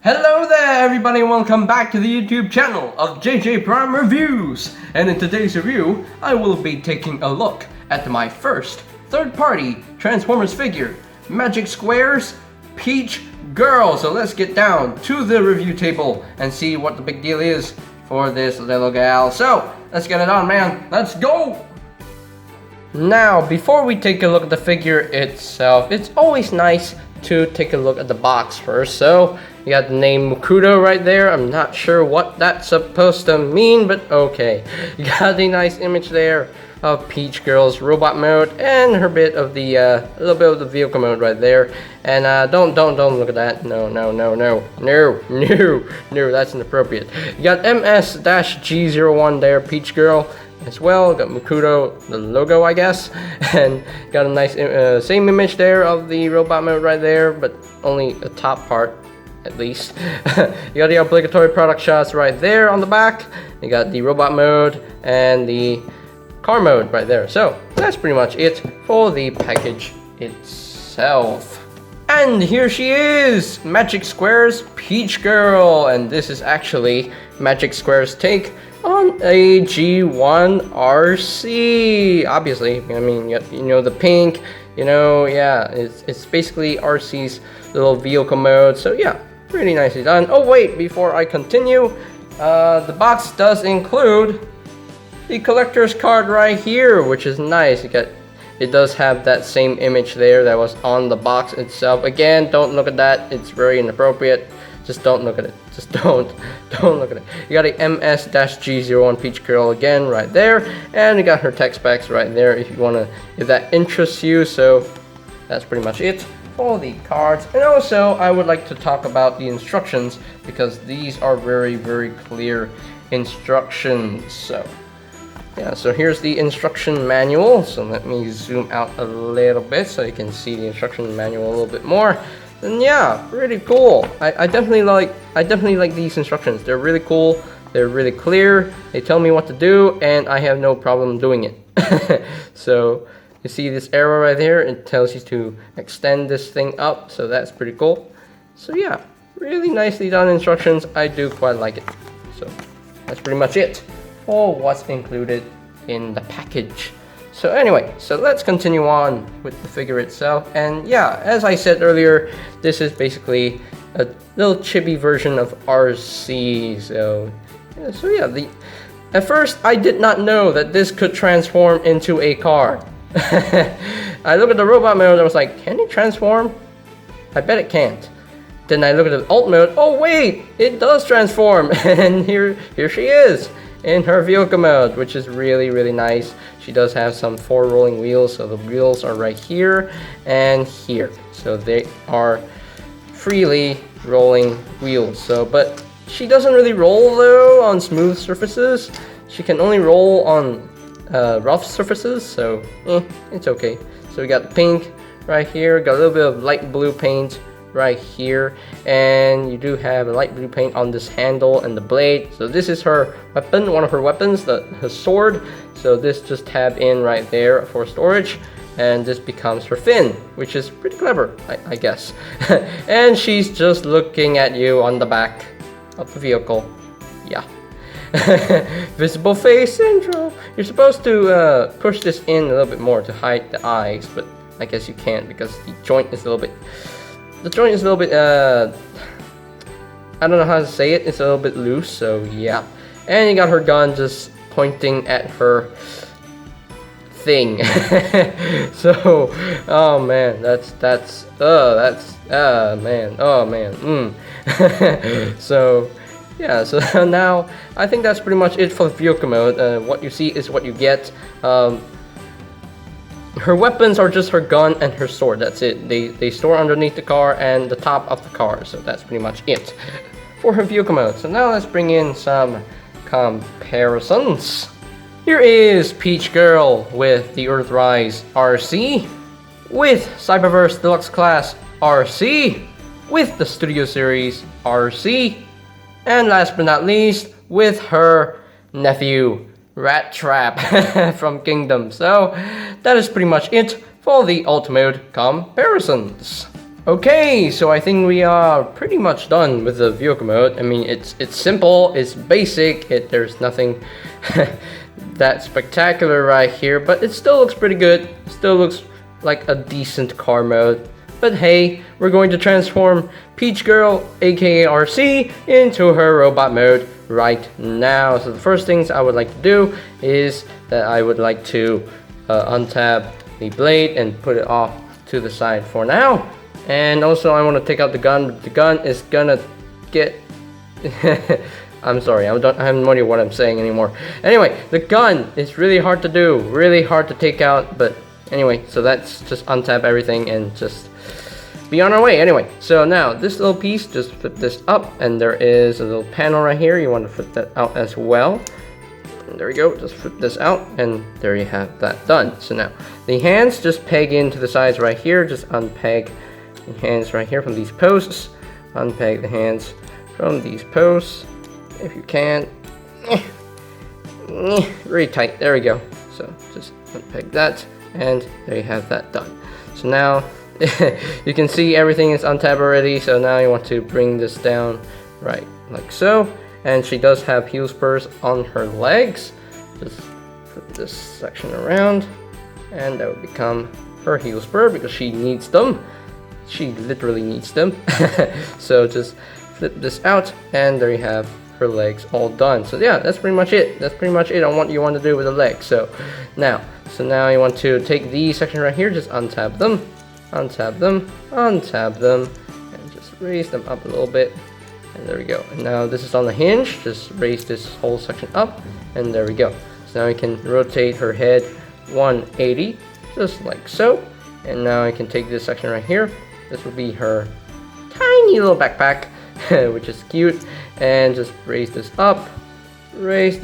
Hello there everybody and welcome back to the YouTube channel of JJ Prime Reviews. And in today's review, I will be taking a look at my first third-party Transformers figure, Magic Square's Peach Girl. So let's get down to the review table and see what the big deal is for this little gal. So let's get it on, man. Let's go! Now, before we take a look at the figure itself, it's always nice to take a look at the box first. So you got the name Mukudo right there. I'm not sure what that's supposed to mean, but okay. You got the nice image there of Peach Girl's robot mode and her bit of the a little bit of the vehicle mode right there. And don't look at that. No, that's inappropriate. You got MS-G01 there, Peach Girl as well. Got Mukudo, the logo, I guess, and got a nice same image there of the robot mode right there, but only a top part at least. You got the obligatory product shots right there on the back. You got the robot mode and the car mode right there. So that's pretty much it for the package itself. And here she is, Magic Square's Peach Girl, and this is actually Magic Square's take on a G1 Arcee. Obviously, I mean, you know the pink, you know, yeah, it's basically Arcee's little vehicle mode. So yeah, pretty nicely done. Oh wait, before I continue, the box does include the collector's card right here, which is nice. It does have that same image there that was on the box itself. Again, don't look at that. It's very inappropriate. Just don't look at it. Just don't look at it. You got a MS-G01 Peach Girl again right there, and you got her tech specs right there if that interests you. So that's pretty much it for the cards. And also, I would like to talk about the instructions because these are very, very clear instructions. So yeah, so here's the instruction manual. So let me zoom out a little bit so you can see the instruction manual a little bit more. And yeah, really cool. I definitely like these instructions. They're really cool. They're really clear. They tell me what to do, and I have no problem doing it. So you see this arrow right there? It tells you to extend this thing up. So that's pretty cool. So yeah, really nicely done instructions. I do quite like it. So that's pretty much it for what's included in the package. So anyway, so let's continue on with the figure itself. And yeah, as I said earlier, this is basically a little chibi version of Arcee. So yeah, at first I did not know that this could transform into a car. I look at the robot mode and I was like, can it transform? I bet it can't. Then I look at the alt mode. Oh wait, it does transform. And here she is in her vehicle mode, which is really, really nice. She does have some 4 rolling wheels, so the wheels are right here and here. So they are freely rolling wheels. So, but she doesn't really roll though on smooth surfaces. She can only roll on rough surfaces, so it's okay. So we got the pink right here, got a little bit of light blue paint right here, and you do have a light blue paint on this handle and the blade. So this is her weapon, one of her weapons, her sword. So this just tab in right there for storage, and this becomes her fin, which is pretty clever, I guess. And she's just looking at you on the back of the vehicle. Yeah. Visible face syndrome. You're supposed to push this in a little bit more to hide the eyes, but I guess you can't because the joint is a little bit I don't know how to say it. It's a little bit loose, so yeah. And you got her gun just pointing at her thing. So, oh man, So yeah, so now I think that's pretty much it for the vehicle mode. What you see is what you get. Her weapons are just her gun and her sword. That's it. They store underneath the car and the top of the car. So that's pretty much it for her vehicle mode. So now let's bring in some comparisons. Here is Peach Girl with the Earthrise Arcee, with Cyberverse Deluxe Class Arcee, with the Studio Series Arcee, and last but not least, with her nephew, Rat Trap from Kingdom. So that is pretty much it for the ultimate comparisons. Okay, so I think we are pretty much done with the vehicle mode. I mean, it's simple, it's basic, there's nothing that spectacular right here, but it still looks pretty good. Still looks like a decent car mode. But hey, we're going to transform Peach Girl, aka Arcee, into her robot mode right now. So the first things I would like to do is that I would like to untab the blade and put it off to the side for now. And also I want to take out the gun, but the gun is gonna get... I'm sorry, I have no idea what I'm saying anymore. Anyway, the gun is really hard to do, really hard to take out, but anyway, so that's just untap everything and just be on our way. Anyway, so now this little piece, just flip this up, and there is a little panel right here. You want to flip that out as well. And there we go, just flip this out, and there you have that done. So now the hands just peg into the sides right here. Just unpeg the hands right here from these posts. Unpeg the hands from these posts if you can. Really tight. There we go. So just unpeg that, and there you have that done. So now you can see everything is untabbed already. So now you want to bring this down right like so. And she does have heel spurs on her legs. Just flip this section around, and that would become her heel spur because she needs them. She literally needs them. So just flip this out, and there you have her legs all done. So yeah, that's pretty much it. That's pretty much it on what you want to do with the legs. So now you want to take these sections right here, just untab them, untab them, untab them, and just raise them up a little bit. And there we go. And now this is on the hinge. Just raise this whole section up, and there we go. So now you can rotate her head 180, just like so. And now I can take this section right here. This will be her tiny little backpack, which is cute. And just raise this up, rotate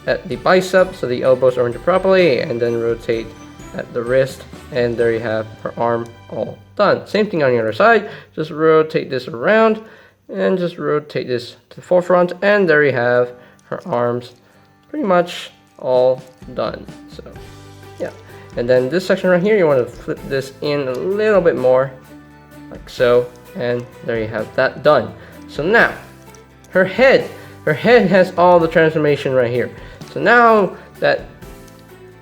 at the bicep so the elbows are oriented properly, and then rotate at the wrist, and there you have her arm all done. Same thing on the other side. Just rotate this around and just rotate this to the forefront, and there you have her arms pretty much all done. So yeah, and then this section right here, you want to flip this in a little bit more like so, and there you have that done. So now her head has all the transformation right here. So now that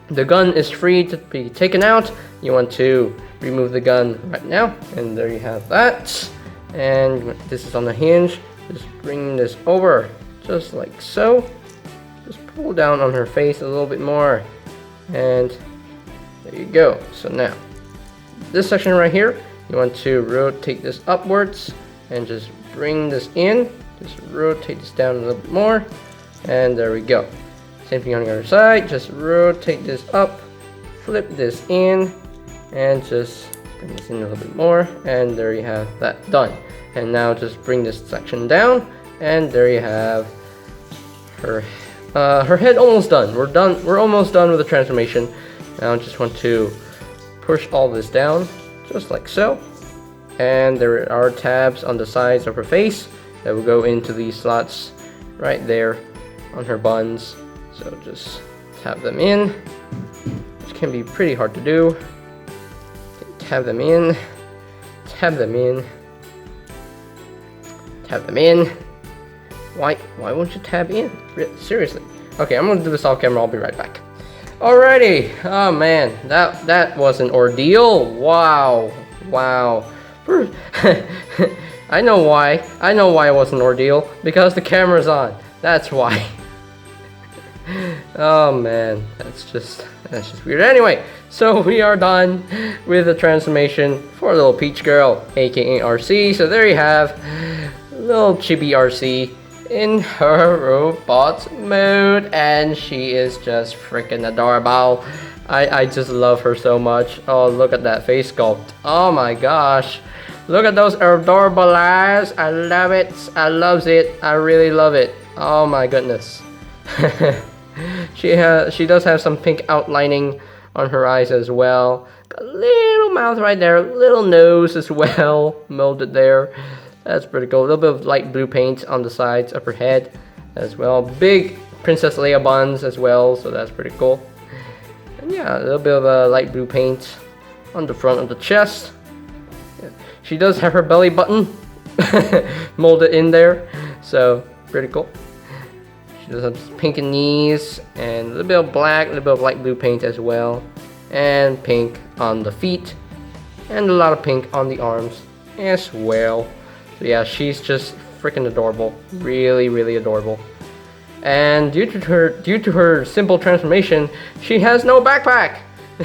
the gun is free to be taken out, you want to remove the gun right now, and there you have that. And this is on the hinge. Just bring this over just like so. Just pull down on her face a little bit more, and there you go. So now this section right here, you want to rotate this upwards and just bring this in. Just rotate this down a little bit more, and there we go. Same thing on the other side. Just rotate this up, flip this in, and just bring this in a little bit more, and there you have that done. And now just bring this section down, and there you have her head almost done. We're almost done with the transformation. Now I just want to push all this down just like so, and there are tabs on the sides of her face that will go into these slots right there on her buns. So just tap them in, which can be pretty hard to do. Tab them in, tab them in, tab them in. Why won't you tab in? Seriously. Okay, I'm gonna do this off camera. I'll be right back. Alrighty. Oh man, that was an ordeal. Wow. I know why it was an ordeal, because the camera's on. That's why. Oh man, that's just weird. Anyway, so we are done with the transformation for little Peach Girl, aka Arcee. So there you have little chibi Arcee in her robot mode, and she is just freaking adorable. I just love her so much. Oh, look at that face sculpt. Oh my gosh. Look at those adorable eyes. I love it. I loves it. I really love it. Oh my goodness. She does have some pink outlining on her eyes as well. Got a little mouth right there, little nose as well, molded there. That's pretty cool. A little bit of light blue paint on the sides of her head as well. Big Princess Leia buns as well, so that's pretty cool. And yeah, a little bit of light blue paint on the front of the chest. She does have her belly button molded in there, so pretty cool. She does have pink knees and a little bit of black, a little bit of light blue paint as well, and pink on the feet, and a lot of pink on the arms as well. So yeah, she's just freaking adorable, really adorable. And due to her simple transformation, she has no backpack.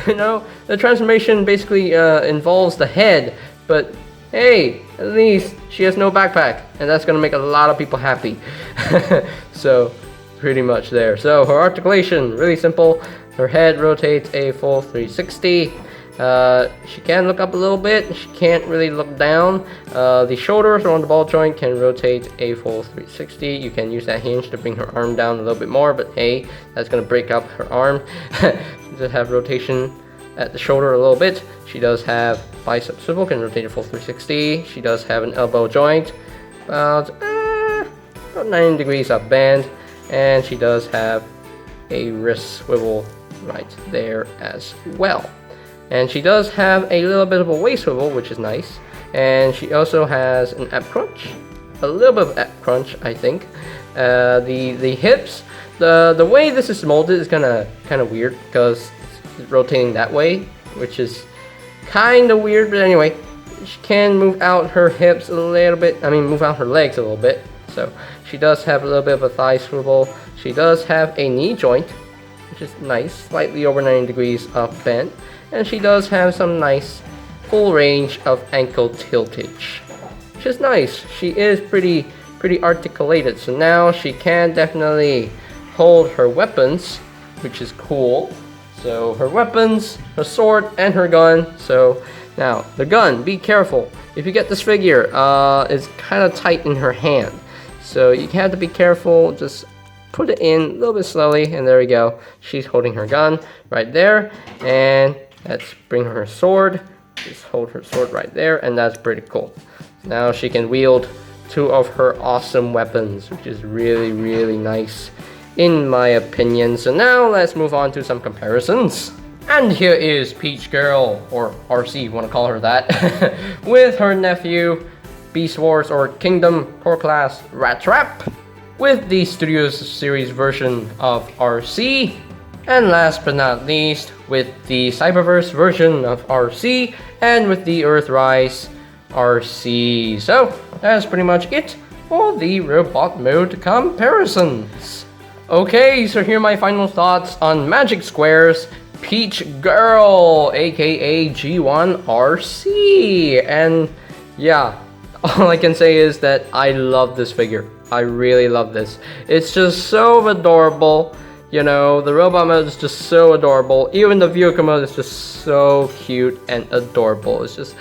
You know, the transformation basically involves the head, but hey, at least she has no backpack, and that's gonna make a lot of people happy. So pretty much there. So her articulation, really simple. Her head rotates a full 360. She can look up a little bit. She can't really look down. The shoulders on the ball joint can rotate a full 360. You can use that hinge to bring her arm down a little bit more, but hey, that's gonna break up her arm. She does have rotation at the shoulder a little bit. She does have bicep swivel, can rotate a full 360. She does have an elbow joint, about 90 degrees up bend, and she does have a wrist swivel right there as well. And she does have a little bit of a waist swivel, which is nice. And she also has an ab crunch, a little bit of ab crunch, I think. The hips, the way this is molded is kind of weird because it's rotating that way, which is kind of weird. But anyway, she can move out her hips a little bit. I mean, move out her legs a little bit. So she does have a little bit of a thigh swivel. She does have a knee joint, which is nice, slightly over 90 degrees up bent. And she does have some nice full range of ankle tiltage, which is nice. She is pretty articulated, so now she can definitely hold her weapons, which is cool. So her weapons, her sword, and her gun. So now the gun, be careful. If you get this figure, it's kind of tight in her hand, so you have to be careful. Just put it in a little bit slowly, and there we go. She's holding her gun right there, and let's bring her sword. Just hold her sword right there, and that's pretty cool. Now she can wield two of her awesome weapons, which is really nice in my opinion. So now let's move on to some comparisons. And here is Peach Girl, or Arcee, you want to call her that, with her nephew, Beast Wars or Kingdom Core Class Rat Trap, with the Studios Series version of Arcee. And last but not least, with the Cyberverse version of Arcee, and with the Earthrise Arcee. So, that's pretty much it for the robot mode comparisons. Okay, so here are my final thoughts on Magic Square's Peach Girl, aka G01 Arcee. And yeah, all I can say is that I love this figure. I really love this. It's just so adorable. You know, the robot mode is just so adorable. Even the vehicle mode is just so cute and adorable. It's just,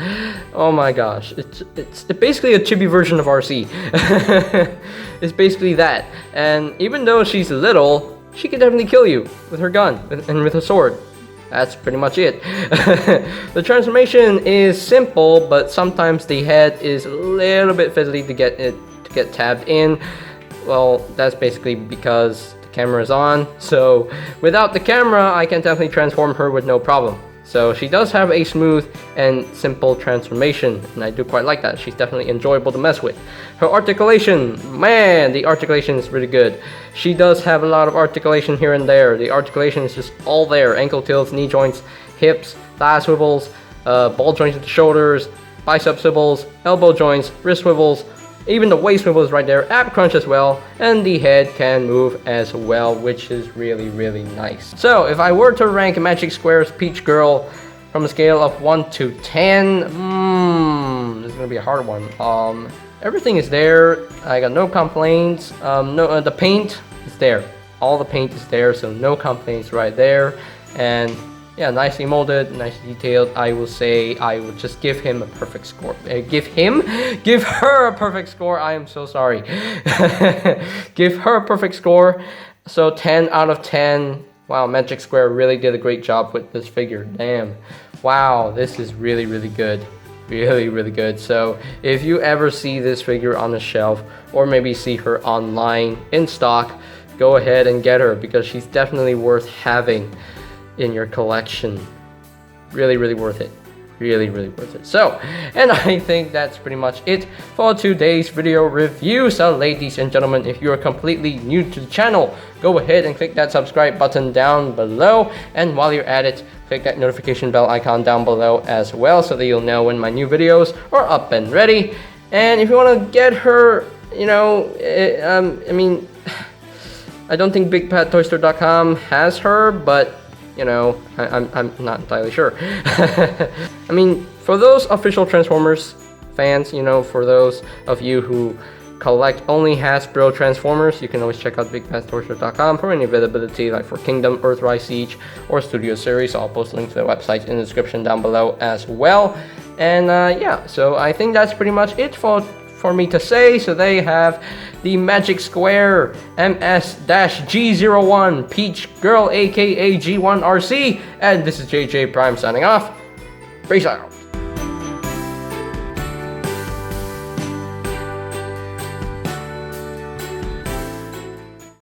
oh my gosh. It's basically a chibi version of Arcee. It's basically that. And even though she's little, she can definitely kill you with her gun and with her sword. That's pretty much it. The transformation is simple, but sometimes the head is a little bit fiddly to get tabbed in. Well, that's basically because camera is on, so without the camera I can definitely transform her with no problem. So she does have a smooth and simple transformation, and I do quite like that. She's definitely enjoyable to mess with. Her articulation, man, the articulation is really good. She does have a lot of articulation here and there. The articulation is just all there. Ankle tilts, knee joints, hips, thigh swivels, ball joints at the shoulders, bicep swivels, elbow joints, wrist swivels. Even the waist swivel is right there, ab crunch as well, and the head can move as well, which is really nice. So if I were to rank Magic Square's Peach Girl from a scale of 1 to 10, this is gonna be a hard one. Everything is there. I got no complaints. The paint is there. All the paint is there, so no complaints right there. And yeah, nicely molded, nicely detailed. I will say I would just give him a perfect score. Give her a perfect score. I am so sorry. Give her a perfect score. So 10 out of 10. Wow, Magic Square really did a great job with this figure. Damn. Wow, this is really good. Really good. So if you ever see this figure on the shelf, or maybe see her online in stock, go ahead and get her, because she's definitely worth having in your collection. Really worth it. really worth it. So, and I think that's pretty much it for today's video review. So ladies and gentlemen, if you are completely new to the channel, go ahead and click that subscribe button down below, and while you're at it, click that notification bell icon down below as well, so that you'll know when my new videos are up and ready. And if you want to get her, you know, I mean, I don't think BigPatToyStore.com has her, but you know, I'm not entirely sure. I mean, for those official Transformers fans, you know, for those of you who collect only Hasbro Transformers, you can always check out BigPatToyStore.com for any availability, like for Kingdom, Earthrise Siege, or Studio Series. I'll post links to their websites in the description down below as well. And yeah, so I think that's pretty much it for me to say. So they have the Magic Square MS-G01 Peach Girl, aka G1 Arcee, and this is JJ Prime signing off. Peace out.